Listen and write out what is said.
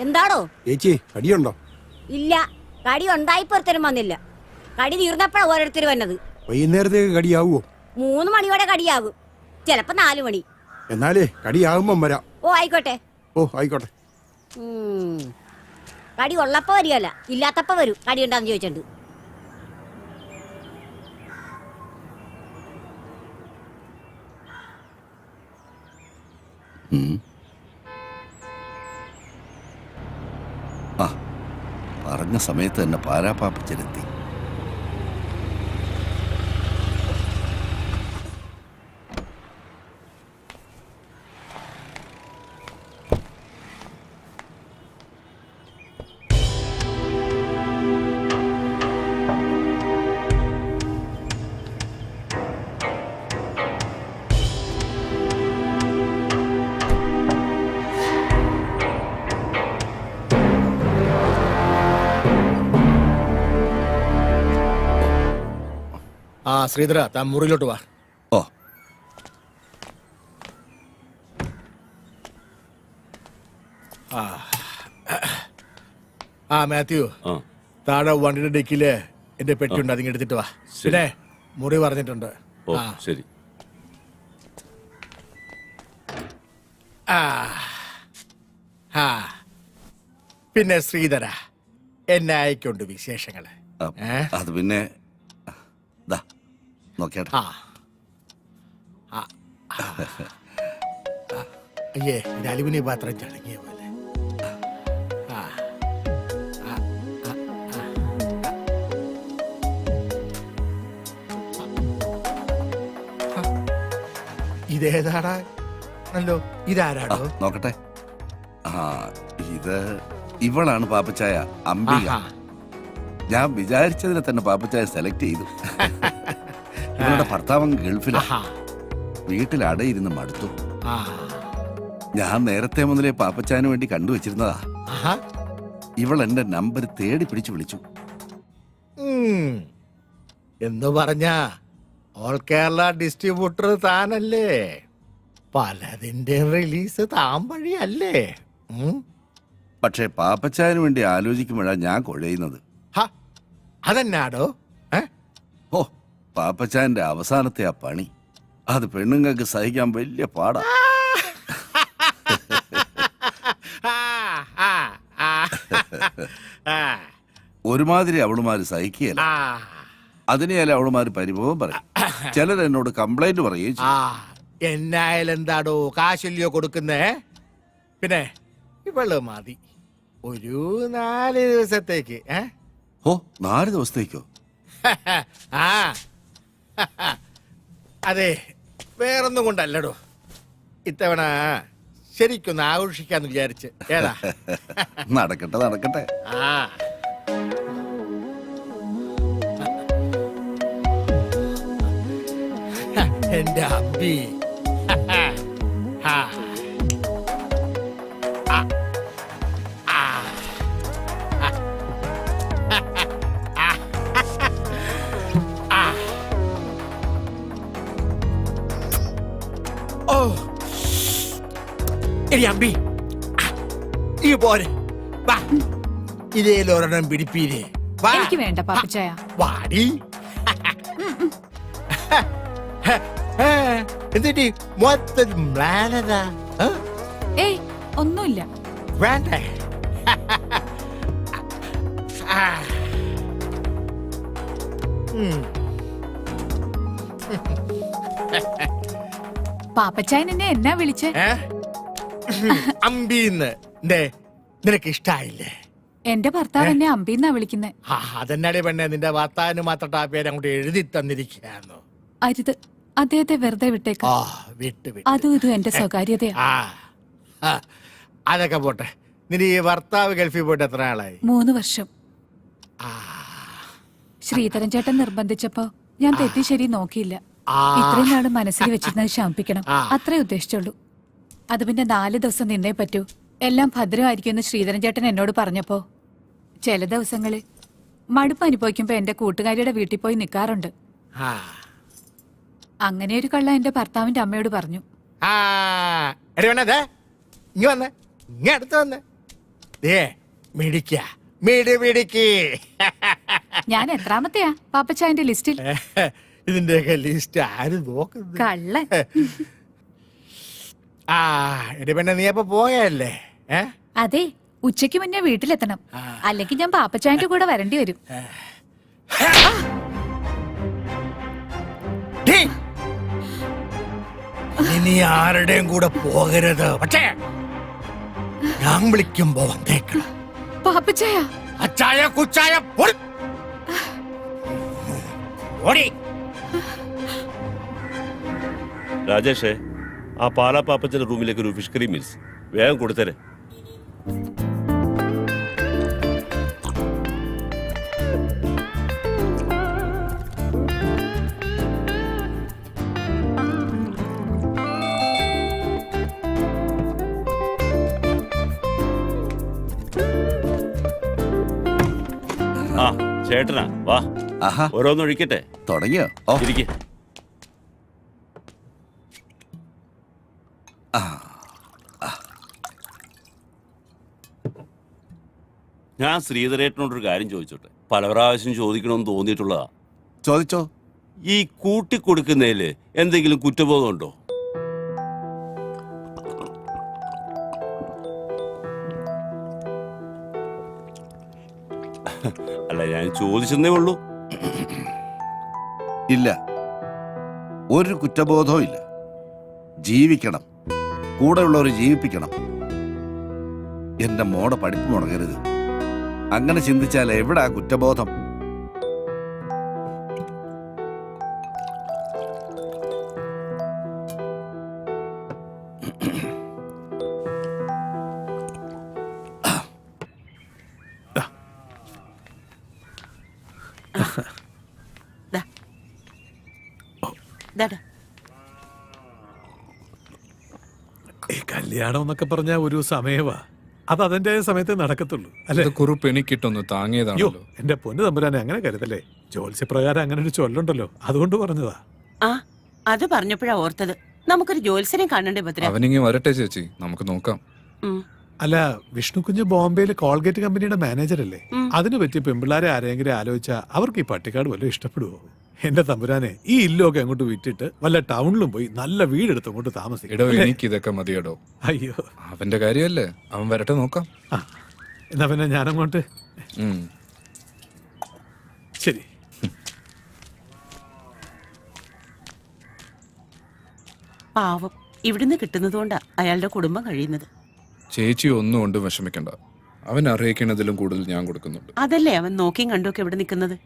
എന്താടോ ചേച്ചി കടിയുണ്ടോ? ഇല്ല, കടി ഉണ്ടായിപ്പോ ഒരുത്തരും വന്നില്ല. കടി തീർന്നപ്പോഴാ ഓരോരുത്തർ വന്നത്. വൈകുന്നേരത്തേക്ക് കടിയാവോ? 3 മണിയോടെ കടിയാകും, ചിലപ്പോ 4 മണി. എന്നാലേ കടിയാകുമ്പം വരാം. ഓ ആയിക്കോട്ടെ. ആയിക്കോട്ടെ. കടി ഉള്ളപ്പോ വരികയല്ല, ഇല്ലാത്തപ്പോ വരും. കടി ഉണ്ടാന്ന് ചോദിച്ചിട്ടുണ്ട്. പറഞ്ഞ സമയത്ത് തന്നെ പാരാപ്പാപ്പിച്ചെത്തി. ശ്രീധര, താൻ മുറിയിലോട്ട് വാ. ഓ, മാത്യു, താഴെ വണ്ടിയുടെ ഡെക്കില് എന്റെ പെട്ടിയുണ്ട്, അതിങ്ങ് എടുത്തിട്ട് വാ. പിന്നെ മുറി പറഞ്ഞിട്ടുണ്ട്. ശരി. പിന്നെ ശ്രീധര, എന്നെ അയക്കൊണ്ട് വിശേഷങ്ങള്. അത് പിന്നെ നോക്കിയാട്ടെ. അയ്യേ, അലുമിനിയം പാത്രം ചടങ്ങിയ പോലെ. ഇതേതാടാ? നല്ലോ, ഇതാരാടോ? നോക്കട്ടെ. ഇവളാണ് പാപ്പച്ചായ, അംബിക. ഞാൻ വിചാരിച്ചതിനെ തന്നെ പാപ്പച്ചായ സെലക്ട് ചെയ്തു. ഇവളുടെ ഭർത്താവ് ഗൾഫിലാ, വീട്ടിൽ അടയിരുന്ന് മടുത്തു. ഞാൻ നേരത്തെ മുതലേ പാപ്പച്ചായന് വേണ്ടി കണ്ടുവച്ചിരുന്നതാ. ഇവൾ എന്റെ നമ്പർ തേടി പിടിച്ചു വിളിച്ചു. എന്ന് പറഞ്ഞ ഓൾ കേരള ഡിസ്ട്രിബ്യൂട്ടർ താനല്ലേ? പലതിന്റെ റിലീസ് താൻ വഴിയല്ലേ? പക്ഷെ പാപ്പച്ചായന് വേണ്ടി ആലോചിക്കുമ്പോഴാ ഞാൻ കുഴയുന്നത്. അതെന്നാടോ? ഓ, പാപ്പച്ചായന്റെ അവസാനത്തെ ആ പണി, അത് പെണ്ണുങ്ങൾക്ക് സഹിക്കാൻ വലിയ പാടാ. ഒരുമാതിരി അവളുമാര് സഹിക്കുകയല്ല. അതിനെയല്ല അവളുമാര് പരിഭവം പറയും. ചിലർ എന്നോട് കംപ്ലൈന്റ് പറയുകയും ചെയ്യും. എന്നായാലും എന്താടോ, കാശല്യോ കൊടുക്കുന്നേ? പിന്നെ ഇവള് മതി ഒരു 4 ദിവസത്തേക്ക്. ഓ, 4 ദിവസത്തേക്കോ? അതെ, വേറൊന്നും കൊണ്ടല്ലടോ. ഇത്തവണ ശരിക്കൊന്ന് ആഘോഷിക്കാന്ന് വിചാരിച്ച്. ഏതാ? നടക്കട്ടെ നടക്കട്ടെ. എന്റെ അമ്പി. അമ്പി, ഈ പോരെ, ഇതേലൊരെണ്ണം പിടിപ്പീരേ. എനിക്ക് വേണ്ട പാപ്പച്ചായ. വാടി. എന്നിട്ട് മൊത്തം പ്ലാനതാ? ഏയ്, ഒന്നുമില്ല. വേണ്ടേ? പാപ്പച്ചായൻ എന്നെ എന്നാ വിളിച്ചേ? അമ്പീന്ന്. നിനക്ക് ഇഷ്ടായില്ലേ? എന്റെ ഭർത്താവ് എന്നെ അമ്പീന്നാ വിളിക്കുന്നേ. അതെന്നാടി പെണ്ണെ, നിന്റെ ഭർത്താവിന് മാത്രം ആ പേര് അങ്ങോട്ട് എഴുതി തന്നിരിക്കുകയാണോ? അരുത്, അദ്ദേഹത്തെ വെറുതെ വിട്ടേക്ക്. അതും ഇതും എന്റെ സ്വകാര്യതയാ. അതൊക്കെ പോട്ടെ. നിന്റെ ഈ ഭർത്താവ് ഗൾഫിൽ പോയിട്ട് എത്ര ആളായി? 3 വർഷം. ശ്രീധരൻ ചേട്ടൻ നിർബന്ധിച്ചപ്പോ ഞാൻ തെറ്റി ശരി നോക്കിയില്ല. ഇത്രയും നാള് മനസ്സിൽ വെച്ചിരുന്നത് ശമിപ്പിക്കണം, അത്രേ ഉദ്ദേശിച്ചുള്ളൂ. അത് പിന്നെ 4 ദിവസം നിന്നേ പറ്റൂ, എല്ലാം ഭദ്രമായിരിക്കുമെന്ന് ശ്രീധരൻ ചേട്ടൻ എന്നോട് പറഞ്ഞപ്പോ ചില ദിവസങ്ങളിൽ മടുപ്പ് അനുഭവിക്കുമ്പോ എന്റെ കൂട്ടുകാരിയുടെ വീട്ടിൽ പോയി നിൽക്കാറുണ്ട്. അങ്ങനെ ഒരു കള്ള എന്റെ ഭർത്താവിന്റെ അമ്മയോട് പറഞ്ഞു. ദേ മിടിക്ക മിടി മിടിക്ക്. ഞാൻ എത്രാമത്തെയാ പാപ്പച്ചായന്റെ ലിസ്റ്റിൽ? ഇതിന്റെയൊക്കെ ലിസ്റ്റ് ആരും നോക്കുന്നത്? കള്ളൻ. ആ എന്റെ പെണ്ണെ നീ അപ്പൊ പോയല്ലേ? അതെ, ഉച്ചയ്ക്ക് മുന്നേ വീട്ടിലെത്തണം, അല്ലെങ്കിൽ ഞാൻ പാപ്പച്ചായന്റെ കൂടെ വരേണ്ടി വരും. ഇനി ആരുടെയും കൂടെ പോകരുത്. പക്ഷേ ഞാൻ വിളിക്കുമ്പോ വന്നേക്കണം. പാപ്പച്ചായ, അച്ചായ കുച്ചായ പൊടി. ഓടി. രാജേഷേ, ആ പാലാ പാപ്പച്ചന്റെ റൂമിലേക്ക് ഒരു ഫിഷ് കറി മീൽസ് വേഗം കൊടുത്തരെ. ആ ചേട്ടനാ, വാ ആഹാ ഓരോന്നൊഴിക്കട്ടെ. തുടങ്ങിയോ? ഓ ഇരിക്കെ. ഞാൻ ശ്രീധരേട്ടനോടൊരു കാര്യം ചോദിച്ചോട്ടെ, പല പ്രാവശ്യം ചോദിക്കണമെന്ന് തോന്നിയിട്ടുള്ളതാ. ചോദിച്ചോ. ഈ കൂട്ടിക്കൊടുക്കുന്നതില് എന്തെങ്കിലും കുറ്റബോധം ഉണ്ടോ? അല്ല, ഞാൻ ചോദിച്ചെന്നേ ഉള്ളൂ. ഇല്ല, ഒരു കുറ്റബോധവും ഇല്ല. ജീവിക്കണം, കൂടെയുള്ളവർ ജീവിപ്പിക്കണം. എന്റെ മോടെ പഠിപ്പ് മുടങ്ങരുത്. അങ്ങനെ ചിന്തിച്ചാൽ എവിടാ കുറ്റബോധം? ഈ കല്യാണം എന്നൊക്കെ പറഞ്ഞ ഒരു സമയവാ, അത് അതിന്റെ സമയത്ത് നടക്കത്തുള്ളൂ അല്ലെ? കുറിപ്പ് എനിക്കിട്ടൊന്ന് അയ്യോ, താങ്ങിയതാണല്ലോ. എന്റെ പൊന്ന് തമ്പുരാനെ അങ്ങനെ കരുതല്ലേ. ജോത്സ്യപ്രകാരം അങ്ങനെ ഒരു ചൊല്ലുണ്ടല്ലോ, അതുകൊണ്ട് പറഞ്ഞതാ. ആ അത് പറഞ്ഞപ്പോഴാ ഓർത്തത്, നമുക്കൊരു ജോത്സ്യനെ കാണണ്ടേ ഭദ്ര? അവനിങ്ങി വരട്ടെ ചേച്ചി, നമുക്ക് നോക്കാം. അല്ല, വിഷ്ണുകുഞ്ഞ് ബോംബെയിൽ കോൾഗേറ്റ് കമ്പനിയുടെ മാനേജർ അല്ലേ? അതിന് പറ്റിയ പെമ്പിള്ളാരെ ആരെങ്കിലും ആലോചിച്ചാ അവർക്ക് ഈ പട്ടിക്കാട് വല്ലതും ഇഷ്ടപ്പെടുവോ? എന്റെ തമ്പുരാനെ, ഈ ഇല്ലൊക്കെ അങ്ങോട്ട് വിറ്റിട്ട് വല്ല ടൗണിലും പോയി നല്ല വീടെടുത്ത് അങ്ങോട്ട് താമസിക്കും. എടോ, എനിക്ക് ഇതൊക്കെ മതിയടോ. അയ്യോ, അവന്റെ കാര്യമല്ലേ, അവൻ വരട്ടെ നോക്കാം. ആ എന്നാ പിന്നെ ഞാനങ്ങോട്ട്. ഉം. ശരി. പാവം, ഇവിടുന്ന് കിട്ടുന്നതുകൊണ്ടാ അയാളുടെ കുടുംബം കഴിയുന്നത്. ചേച്ചി ഒന്നും കൊണ്ടും വിഷമിക്കണ്ട, അവൻ അറിയിക്കുന്നതിലും കൂടുതൽ ഞാൻ കൊടുക്കുന്നുണ്ട്. അതല്ലേ അവൻ നോക്കിയും കണ്ടുമൊക്കെ ഇവിടെ നിൽക്കുന്നത്.